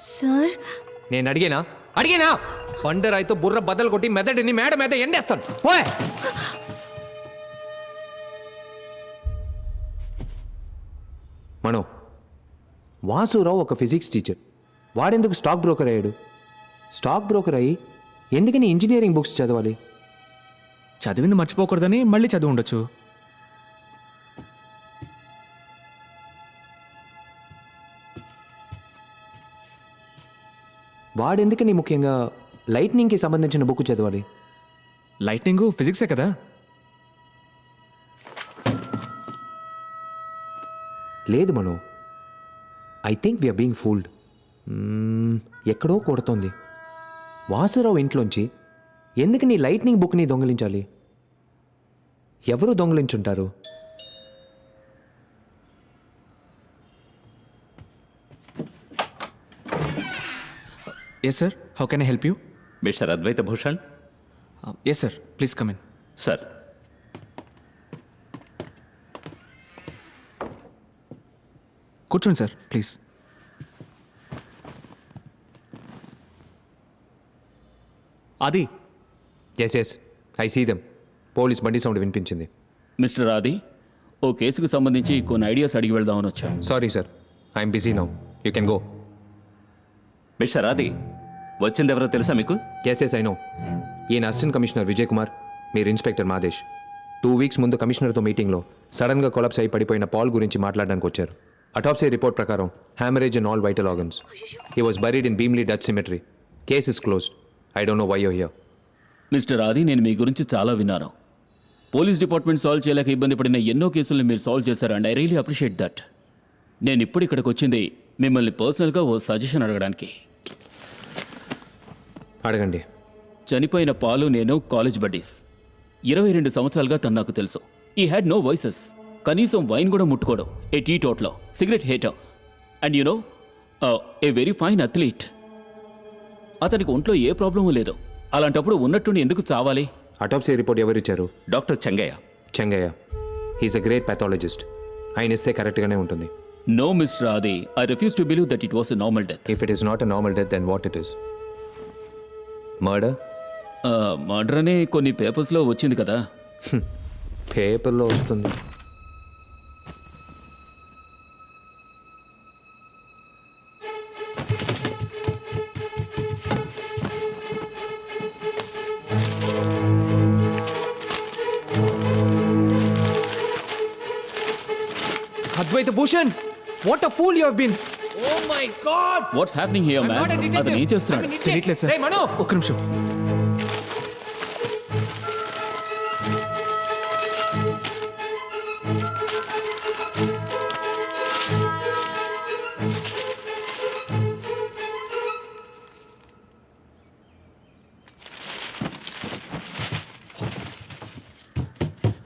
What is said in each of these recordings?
Sir నేను అడిగినా బండరాయితో బుర్ర బద్దలు కొట్టి మెదడిని మేడ మీద ఎండేస్తాను. ఓయ్ మనో, వాసురావు ఒక ఫిజిక్స్ టీచర్. వాడెందుకు స్టాక్ బ్రోకర్ అయ్యాడు? స్టాక్ బ్రోకర్ అయ్యి ఎందుకని ఇంజనీరింగ్ బుక్స్ చదవాలి? చదివింది మర్చిపోకూడదని మళ్ళీ చదివి ఉండొచ్చు. వాడెందుకని ముఖ్యంగా లైట్నింగ్కి సంబంధించిన బుక్ చదవాలి? లైట్నింగ్ ఫిజిక్సే కదా. లేదు Mano, I think we're being fooled. ఎక్కడో కొడుతోంది. వాసురావు ఇంట్లోంచి ఎందుకని లైట్నింగ్ బుక్ని దొంగిలించాలి? ఎవరు దొంగిలించుంటారు? Yes sir, how can I help you? Mister Advaita Bhushan. Yes sir, please come in. Sir, కూర్చోండి సార్ ప్లీజ్. అది yes I see them. Police బండి సౌండ్ వినిపించింది. మిస్టర్ ఆది, ఓ కేసుకు సంబంధించి కొన్ని ఐడియాస్ అడిగి వెళ్దామని వచ్చాం. Sorry sir, I'm busy now. You can go. Mister Adi, వచ్చిందెవరో తెలుసా మీకు? Yes I know. ఈయన అసిస్టెంట్ కమిషనర్ విజయ్ కుమార్, మీరు ఇన్స్పెక్టర్ మాదేశ్. 2 వీక్స్ ముందు కమిషనర్తో మీటింగ్లో సడన్గా కొలాప్స్ అయి పడిపోయిన పాల్ గురించి మాట్లాడడానికి వచ్చారు. అటాప్సీ రిపోర్ట్ ప్రకారం hemorrhage in all vital organs. He was buried in Bheemili Dutch cemetery. Case is closed. I don't know why you here. Mister Adi, నేను మీ గురించి చాలా విన్నాను. పోలీస్ డిపార్ట్మెంట్ సాల్వ్ చేయలేక ఇబ్బంది పడిన ఎన్నో కేసులను మీరు సాల్వ్ చేశారు, and I really appreciate that. నేను ఇప్పుడు ఇక్కడికి వచ్చింది మిమ్మల్ని పర్సనల్గా ఓ సజెషన్ అడగడానికి. అడగండి. చనిపోయిన పాలు నేను కాలేజ్ బడ్డీస్. 22 సంవత్సరాలుగా తను నాకు తెలుసు. He had no vices. కనీసం వైన్ కూడా ముట్టుకోవడం. A teetotaller cigarette hater. And you know, a very fine athlete. అతనికి ఒంట్లో ఏ ప్రాబ్లము లేదు. అలాంటప్పుడు ఉన్నట్టుండి ఎందుకు చావాలి? అటాప్సీ రిపోర్ట్ ఎవరిచ్చారు? Doctor Chengaiah. He's a great pathologist. ఆయన ఇస్తే కరెక్ట్గానే ఉంటుంది. No mister Adi, I refuse to believe that it was a normal death. If it is not a normal death, then what it is? Murder? Murder అనే కొన్ని పేపర్స్లో వచ్చింది కదా. పేపర్లో వస్తుంది. Advaita Bhushan, what a fool you have been. Oh my god, what's happening here man? అతను ఏం చేస్తున్నాడు? తెలియట్లేదు సార్. రేయ్ మనో, ఒక్క నిమిషం.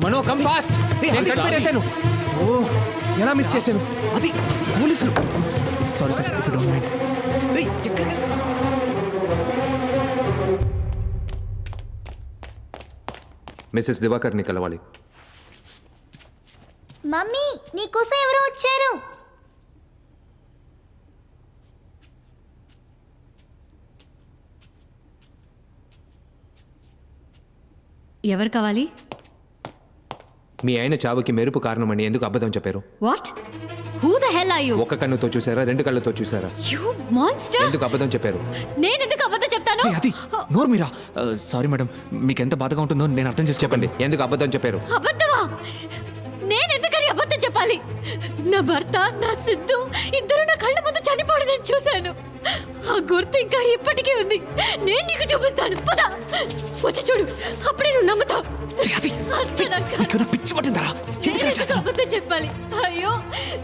Mano come fast. నేను కట్టిపేసాను. ఓ, ఎలా మిస్ చేశాను? అది పోలీసులు. Sorry sir, if you don't mind. Mrs దివాకర్ని కలవాలి. మమ్మీ, నీకోసం ఎవరో వచ్చారు. ఎవరు కావాలి? మీ ఆయన చావుకి మెరుపు కారణమని ఎందుకు అబద్ధం చెప్పారు? What? Who the hell are you? ఒక కన్నుతో చూసారా, 2 కళ్ళతో చూసారా? You monster! ఎందుకు అబద్ధం చెప్పారు? నేను ఎందుకు అబద్ధం చెప్తాను? అది నోరు మీరా? సారీ మేడం, మీకు ఎంత బాధగా ఉంటుందో నేను అర్థం చేసి చెప్పండి, ఎందుకు అబద్ధం చెప్పారు? అబద్ధమా? నేను ఎందుకని అబద్ధం చెప్పాలి? నా భర్త, నా సిద్ధు ఇద్దరు నా కళ్ళ ముందు చనిపోవడం నేను చూశాను. ఆ గుర్తు ఇంకా ఇప్పటికీ ఉంది. నేను నీకు చూపిస్తాను. పద వచ్చి చూడు, అప్పుడే నువ్వు నమ్ముతావు. అంతే నాకు. నీకేమైనా పిచ్చి పట్టిందరా? ఎందుకు ఇలా చేస్తావు? అబద్ధం చెప్పాలి. అయ్యో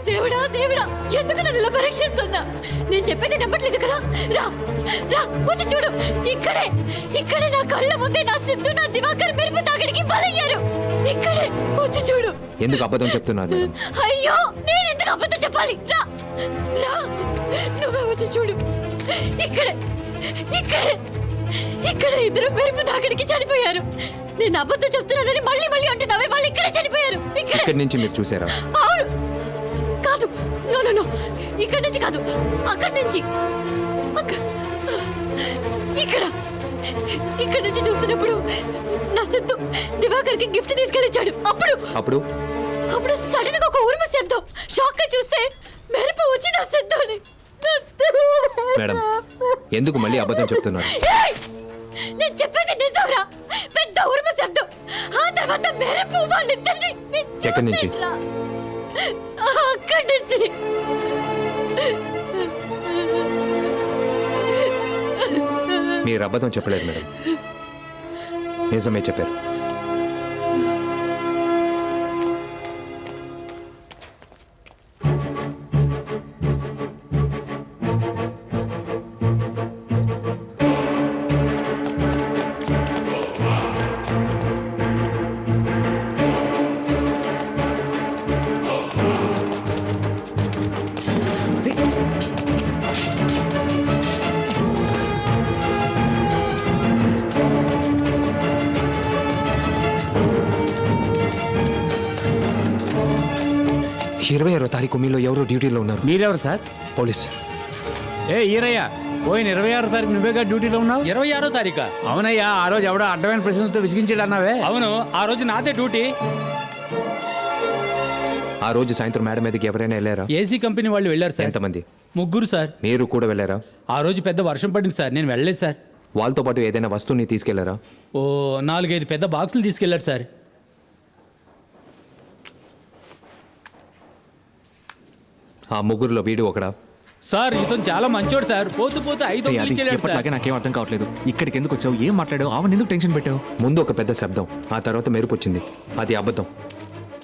దేవుడా దేవుడా, ఎందుకు నన్ను ఇలా పరీక్షిస్తున్నా? నేను చెప్పేది నమ్మట్లేదు కదా. రా రా వచ్చి చూడు. ఇక్కడే నా కళ్ళ ముందే నా సిద్ధు, నా దివాకర్ మెరుపు తాగడికి బలయ్యారు. ఇక్కడే వచ్చి చూడు. ఎందుకు అబద్ధం చెప్తున్నారు మేడం? అయ్యో నేను ఎందుకు అబద్ధం చెప్పాలి? రా రా నువ్వే వచ్చి చూడు. ఇక్కడే ఇద్దరు మెరుపు తాగడికి చనిపోయారు. నేను అబద్ధం చెప్తున్నానని మళ్ళీ మళ్ళీ అంటున్నావే, వాళ్ళు ఇక్కడే చనిపోయారు. ఇక్కడి నుంచి మీరు చూసారా? అవును. కాదు, నో నో నో, ఇక్కడి నుంచి కాదు, అక్కడి నుంచి. ఇక్కడి నుంచి చూస్తున్నప్పుడు నా సిద్ధు దివాకర్కి గిఫ్ట్ తీసుకెళ్ళిచ్చాడు. అప్పుడు సడన్ గా ఒక ఉరుము శబ్దం. షాక్ గా చూస్తే మెరుపు వచ్చి నా సిద్ధుని. మేడం, ఎందుకు మళ్ళీ అబద్ధం చెప్తున్నారు? ఏయ్! నేను చెప్పేది నిజంరా. పెద్ద ఉరుము శబ్దం, ఆ తర్వాత మెరుపు. వాళ్ళిద్దరిని నేను ఎక్కడి నుంచి? చూశానురా. అక్కడి నుంచి. మీరు అబద్ధం చెప్పలేదు మేడం, నిజమే చెప్పారు. ఇరవై 26వ తారీఖు మీలో ఎవరో డ్యూటీలో ఉన్నారు. మీరెవరు సార్? పోలీస్. ఏ ఈరయ్య, పోయిన 26వ తారీఖు నువ్వేగా డ్యూటీలో ఉన్నావు? 26వ తారీఖా? అవునయ్యా, ఆ రోజు ఎవడో అడ్డమైన ప్రశ్నలతో విసిగించాడు అన్నావే. అవును, ఆ రోజు నాదే డ్యూటీ. ఆ రోజు సాయంత్రం మేడం మీదకి ఎవరైనా వెళ్ళారా? ఏసీ కంపెనీ వాళ్ళు వెళ్ళారు సార్. ఎంతమంది? 3 సార్. మీరు కూడా వెళ్ళారా? ఆ రోజు పెద్ద వర్షం పడింది సార్, నేను వెళ్ళలేదు సార్. వాళ్ళతో పాటు ఏదైనా వస్తువుని తీసుకెళ్లారా? ఓ 4-5 పెద్ద బాక్సులు తీసుకెళ్లారు సార్. ఆ ముగ్గురులో వీడు ఒకడా? సార్ ఇతను చాలా మంచోడు సార్. పోతూ 5 అది ఇచ్చేలాడు సార్. ఎప్పటిలాగే నాకేం అర్థం కావట్లేదు. ఇక్కడికి ఎందుకు వచ్చావు? ఏం మాట్లాడావు? ఆవిడ ఎందుకు టెన్షన్ పెట్టావు? ముందు ఒక పెద్ద శబ్దం, ఆ తర్వాత మెరుపు వచ్చింది. అది అబద్ధం.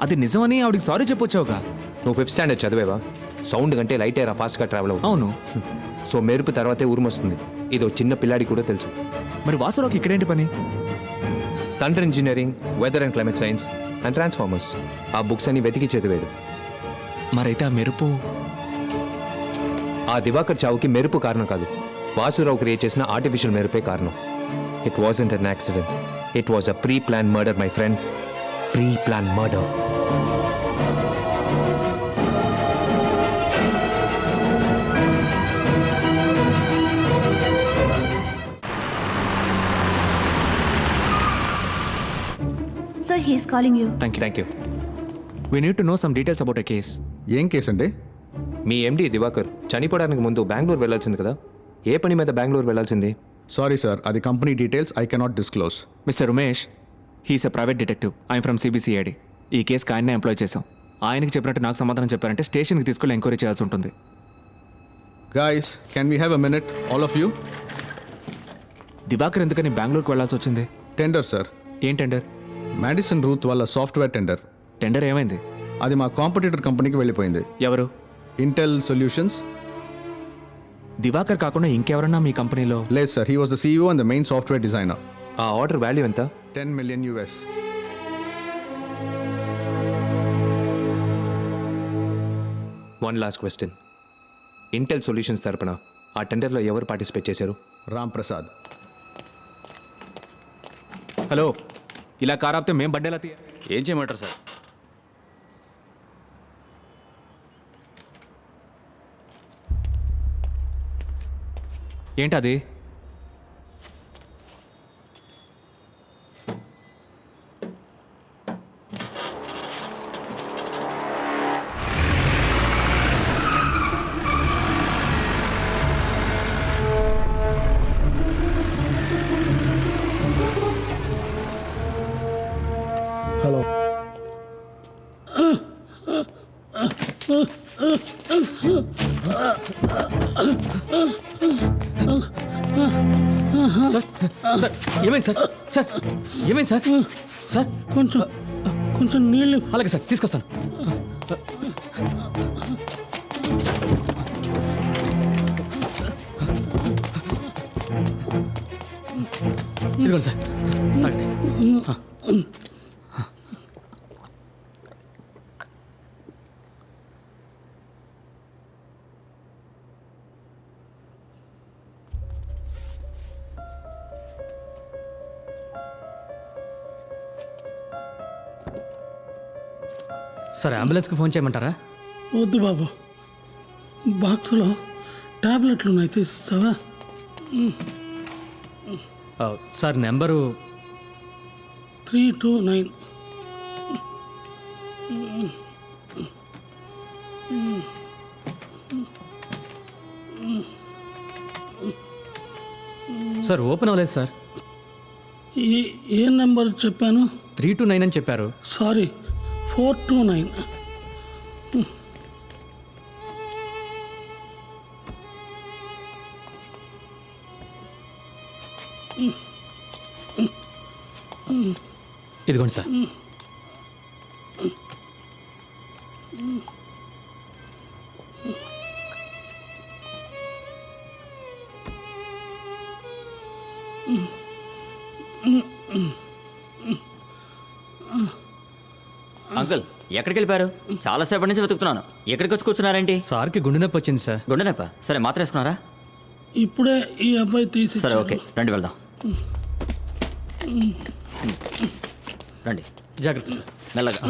అది నిజమని ఆవిడకి సారీ చెప్పొచ్చావుగా. నువ్వు 5th స్టాండర్డ్ చదివేవా? సౌండ్ కంటే లైట్ ఎయిర్ ఫాస్ట్గా ట్రావెల్ అవుతుంది. అవును. సో మెరుపు తర్వాతే ఉరుము వస్తుంది. ఇదో చిన్న పిల్లాడి కూడా తెలుసు. మరి వాసురావుకి ఇక్కడేంటి పని? Thunder engineering, weather and climate science and transformers ఆ బుక్స్ అన్ని వెతికి చదివాడు. మరైతే ఆ మెరుపు ఆ దివాకర్ చావుకి మెరుపు కారణం కాదు, వాసురావు క్రియేట్ చేసిన ఆర్టిఫిషియల్ మెరుపే కారణం. It wasn't an accident, it was a pre plan murder my friend. Pre plan murder. Sir, he is calling you. Thank you. We need to know some details about a case. ఏం case అండి? మీ ఎండి దివాకర్ చనిపోవడానికి ముందు బెంగళూరు వెళ్ళాల్సింది కదా, ఏ పని మీద బెంగళూరు వెళ్ళాల్సింది? Sorry sir, అది company details I cannot disclose. Mister Umesh, he's a private detective. I'm from CBCID. ఈ కేసుకి ఆయన్నే ఎంప్లాయ్ చేశాం. ఆయనకి చెప్పినట్టు నాకు సమాధానం చెప్పారంటే స్టేషన్కి తీసుకెళ్ళి ఎంక్వైరీ చేయాల్సి ఉంటుంది. Guys, can we have a minute all of you? Diwakar ఎందుకని బెంగళూరుకి వెళ్ళాల్సి వచ్చింది? Tender sir. ఏం టెండర్? మ్యాడిసన్ రూత్ వాళ్ళ సాఫ్ట్వేర్ టెండర్. టెండర్ ఏమైంది? అది మా కాంపిటీటర్ కంపెనీకి వెళ్ళిపోయింది. ఎవరు? Intel solutions. దివాకర్ కాకుండా ఇంకెవరన్నా మీ కంపెనీలో? లేదు sir, he was the CEO and the main software designer. ఆ ఆర్డర్ వాల్యూ ఎంత? $10 million US. One last question. Intel solutions తరపున ఆ టెండర్లో ఎవరు పార్టిసిపేట్ చేశారు? రామ్ ప్రసాద్. హలో, ఇలా కార్ ఆపితే మేము బడ్డేలా తీయ. ఏం చేయమంటారు సార్? ఏంటది? హలో, సార్ సార్ ఏమైంది సార్ సార్ ఏమైంది సార్ సార్ కొంచెం నీళ్ళు. అలాగే సార్ తీసుకొస్తాను. ఇదిగోండి సార్ తాగండి. సార్ అంబులెన్స్కి ఫోన్ చేయమంటారా? వద్దు బాబు, బాక్స్లో టాబ్లెట్లు ఉన్నాయి, తీసిస్తావా? Sir number 329. సార్ ఓపెన్ అవ్వలేదు సార్. ఏ నెంబర్ చెప్పాను? 329 అని చెప్పారు. సారీ, 429. ఇదిగోండి సార్. అంకుల్ ఎక్కడికి వెళ్ళిపోయారు? చాలాసేపటి నుంచి వెతుకుతున్నాను. ఎక్కడికి వచ్చి కూర్చున్నారేంటి? సార్కి గుండె నొప్పి వచ్చింది సార్. గుండె నొప్ప? సరే, మాత్ర వేసుకున్నారా? ఇప్పుడే ఈ అబ్బాయి తీసి. సరే, ఓకే, రండి వెళ్దాం. రండి, జాగ్రత్త సార్. మెల్లగా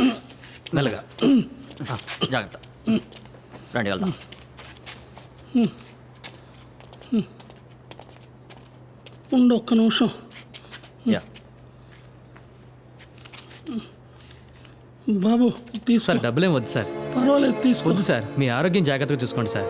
మెల్లగా, జాగ్రత్త. రండి వెళ్దాం. ఉండు ఒక్క నిమిషం. యా బాబు తీసుకో. సార్ డబ్బులేం వద్దు సార్. పర్వాలేదు, తీసుకో. వద్దు సార్, మీ ఆరోగ్యం జాగ్రత్తగా చూసుకోండి సార్.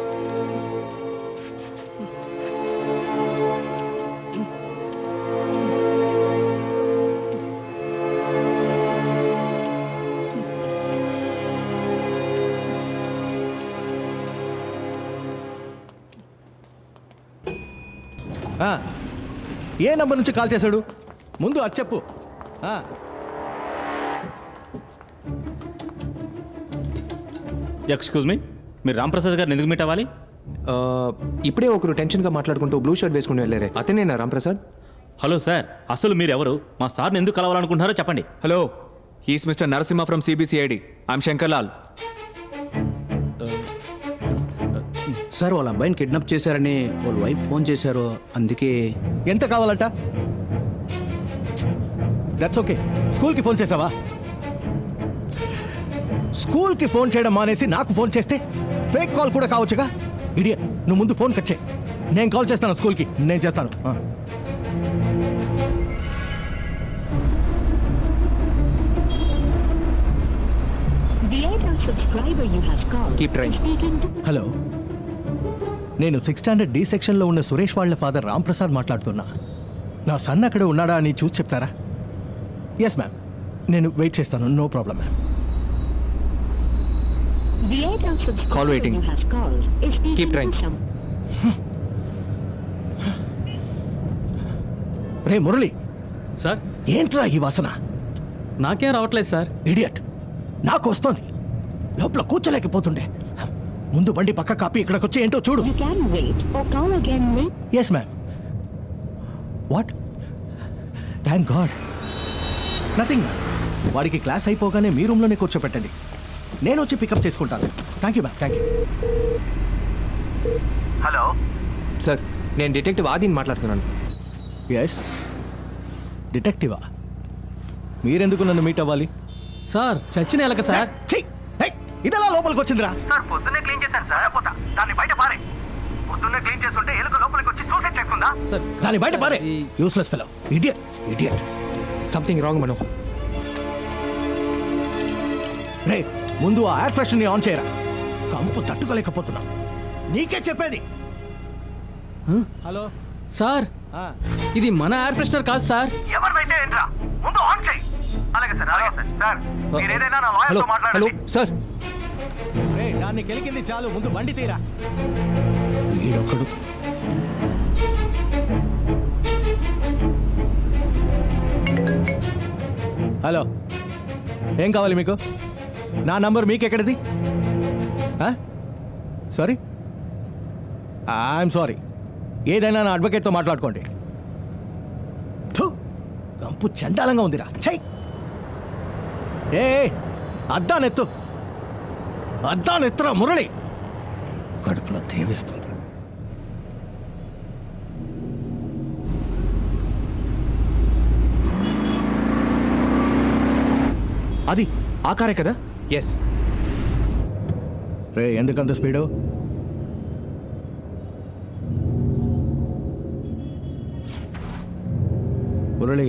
ఏ నంబర్ నుంచి కాల్ చేశాడు? ముందు అది చెప్పు. ఎక్స్క్యూజ్ మీ, మీరు రాంప్రసాద్ గారిని ఎందుకు మీట్ అవ్వాలి? ఇప్పుడే ఒకరు టెన్షన్గా మాట్లాడుకుంటూ బ్లూ షర్ట్ వేసుకుని వెళ్ళారే, అతనేనా రాంప్రసాద్? హలో సార్, అసలు మీరు ఎవరు? మా సార్ని ఎందుకు కలవాలనుకుంటున్నారో చెప్పండి. Hello, he's mister Narasimha from CBCID. I'm Shankar Lal. Sir, వాళ్ళ అబ్బాయిని కిడ్నాప్ చేశారని వాళ్ళ వైఫ్ ఫోన్ చేశారు, అందుకే. ఎంత కావాలంట? That's okay. స్కూల్కి ఫోన్ చేసావా? స్కూల్కి ఫోన్ చేయడం మానేసి నాకు ఫోన్ చేస్తే ఫేక్ కాల్ కూడా కావచ్చుగా. ఇడియట్, నువ్వు ముందు ఫోన్ కట్ చేయి. నేను కాల్ చేస్తాను స్కూల్కి, నేను చేస్తాను. Keep trying. హలో, నేను 6th స్టాండర్డ్ డి సెక్షన్లో ఉన్న సురేష్ వాళ్ళ ఫాదర్ రాంప్రసాద్ మాట్లాడుతున్నా. నా సన్ అక్కడ ఉన్నాడా అని చూసి చెప్తారా? ఎస్ మ్యామ్, నేను వెయిట్ చేస్తాను. No problem ma'am. Call waiting. Keep trying. రే మురళి, సార్ ఏంట్రా ఈ వాసన? నాకేం రావట్లేదు సార్. ఇడియట్, నాకు వస్తోంది. లోపల కూర్చోలేకపోతుండే. ముందు బండి పక్క కాపీ ఇక్కడికి వచ్చి ఏంటో చూడు. Yes ma'am. What? Thank god. Nothing ma'am. వాడికి క్లాస్ అయిపోగానే మీ రూమ్లోనే కూర్చోపెట్టండి, నేను వచ్చి పికప్ చేసుకుంటాను. Thank you ma'am, thank you. Hello sir, నేను డిటెక్టివ్ ఆదిని మాట్లాడుతున్నాను. ఎస్, డిటెక్టివా? మీరెందుకు నన్ను మీట్ అవ్వాలి? సార్ చచ్చిన ఎలక సార్. ఇదెలా లోపలికి వచ్చిందిరా? సార్, పొద్దున్నే క్లీన్ చేశాను సార్. పోతా దాన్ని బయట పారే. పొద్దున్నే క్లీన్ చేస్తుంటే ఎలుక లోపలికి వచ్చి సూసైడ్ చేసుకుందా? సార్ దాన్ని బయట పారే. Useless fellow. Idiot, idiot. Something wrong Mano. రే, ముందు ఆ ఎయిర్ ఫ్రెషర్ని ఆన్ చేయరా. కంపు తట్టుకోలేకపోతున్నా. నీకే చెప్పేది. హలో సార్, ఇది మన ఎయిర్ ఫ్రెషనర్ కాదు సార్. ఎవరిదైతే ఏంట్రా, ముందు ఆన్ చేయి. అలాగే సార్, అలాగే సార్. సార్, మీరు ఏదైనా నా లాయర్తో హలో మాట్లాడండి. సార్. రే, దాన్ని కెలికింది చాలు, ముందు బండి తీరా. వీడొక్కడు. హలో, ఏం కావాలి మీకు? నా నంబర్ మీకు ఎక్కడిది? Sorry, I'm sorry. ఏదైనా నా అడ్వకేట్తో మాట్లాడుకోండి. గంపు చండాలంగా ఉందిరా. చై ఏ అద్దానెత్తు, అద్దానెత్తురా మురళి. కడుపులో తేవేస్తుంది. అది ఆ కారే కదా? ఎస్. రే, ఎందుకంత స్పీడు? మురళి,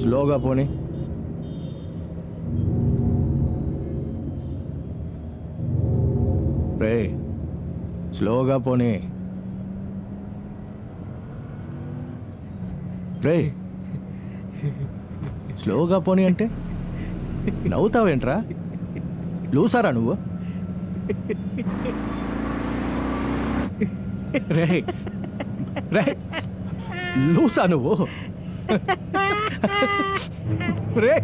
స్లోగా పోనీ. రే, స్లోగా పోనీ. రే, స్లోగా పోనీ అంటే నవ్వుతావేంట్రా? లూసారా నువ్వు? రే రే, లూసా నువ్వు? రే,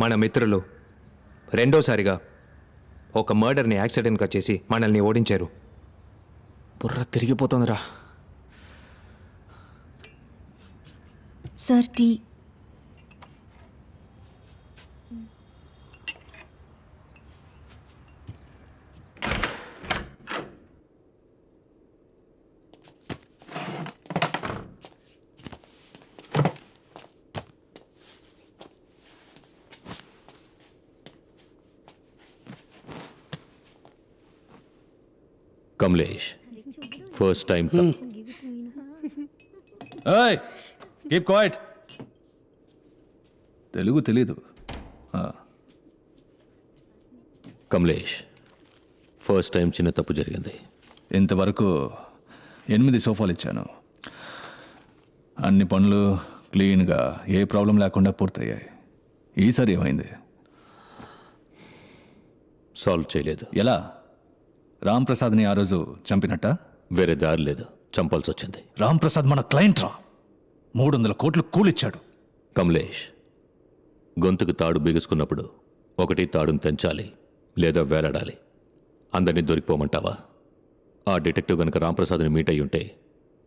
మన మిత్రులు రెండోసారిగా ఒక మర్డర్ని యాక్సిడెంట్గా చేసి మనల్ని ఓడించారు. బుర్ర తిరిగిపోతుందిరా. Sir tea. Kamlesh, first time keep quiet. Telugu తెలీదు. కమలేష్, ఫస్ట్ టైం చిన్న తప్పు జరిగింది. ఇంతవరకు 8 సోఫాలు ఇచ్చాను. అన్ని పనులు క్లీన్గా, ఏ ప్రాబ్లం లేకుండా పూర్తయ్యాయి. ఈసారి ఏమైంది? సాల్వ్ చేయలేదు. ఎలా? రామ్ ప్రసాద్ని ఆ రోజు చంపినట్ట? వేరే దారి లేదు, చంపాల్సి వచ్చింది. రామ్ ప్రసాద్ మన క్లయింట్ రా. 300 కోట్లు కూలిచ్చాడు. కమలేష్, గొంతుకు తాడు బిగుసుకున్నప్పుడు ఒకటి తాడును తెంచాలి లేదా వేలాడాలి. అందరినీ దొరికిపోమంటావా? ఆ డిటెక్టివ్ గనక రాంప్రసాద్ని మీట్ అయ్యి ఉంటే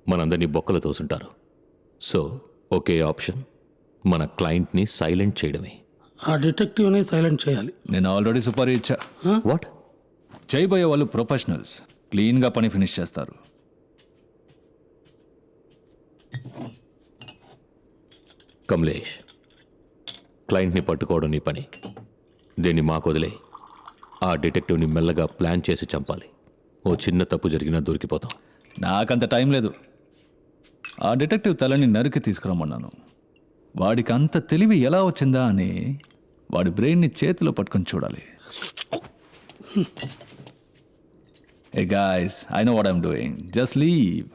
మనందరినీ బొక్కలు తోసుంటారు. సో ఒకే ఆప్షన్, మన క్లయింట్ని సైలెంట్ చేయడమే. ఆ డిటెక్టివ్ని సైలెంట్ చేయాలి. నేను ఆల్రెడీ సుపారీ ఇచ్చా. వాట్? చేయబోయే వాళ్ళు ప్రొఫెషనల్స్, క్లీన్గా పని ఫినిష్ చేస్తారు. కమలేష్, క్లయింట్ని పట్టుకోవడం నీ పని. దీన్ని మాకు వదిలే. ఆ డిటెక్టివ్ని మెల్లగా ప్లాన్ చేసి చంపాలి. ఓ చిన్న తప్పు జరిగినా దొరికిపోతాం. నాకంత టైం లేదు. ఆ డిటెక్టివ్ తలని నరికి తీసుకురమ్మన్నాను. వాడికి అంత తెలివి ఎలా వచ్చిందా అని వాడి బ్రెయిన్ని చేతిలో పట్టుకొని చూడాలి. Hey guys, I know what I'm doing. Just leave.